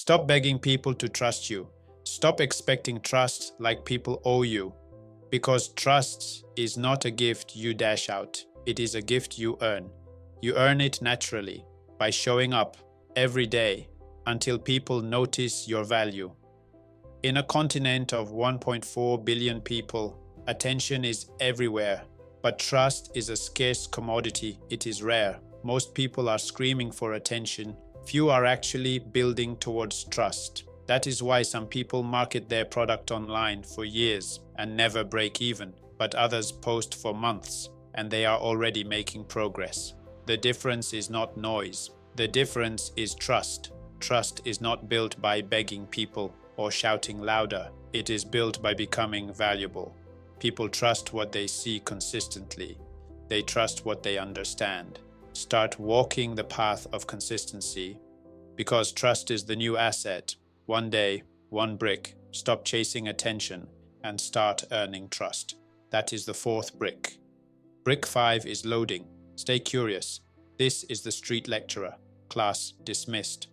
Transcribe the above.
Stop begging people to trust you. Stop expecting trust like people owe you. Because trust is not a gift you dash out. It is a gift you earn. You earn it naturally by showing up every day until people notice your value. In a continent of 1.4 billion people, attention is everywhere, but trust is a scarce commodity. It is rare. Most people are screaming for attention. Few are actually building towards trust. That is why some people market their product online for years and never break even, but others post for months and they are already making progress. The difference is not noise. The difference is trust. Trust is not built by begging people or shouting louder. It is built by becoming valuable. People trust what they see consistently. They trust what they understand. Start walking the path of consistency, because trust is the new asset. One day, one brick. Stop chasing attention and start earning trust. That is the fourth brick. Brick 5 is loading. Stay curious. This is the Street Lecturer. Class dismissed.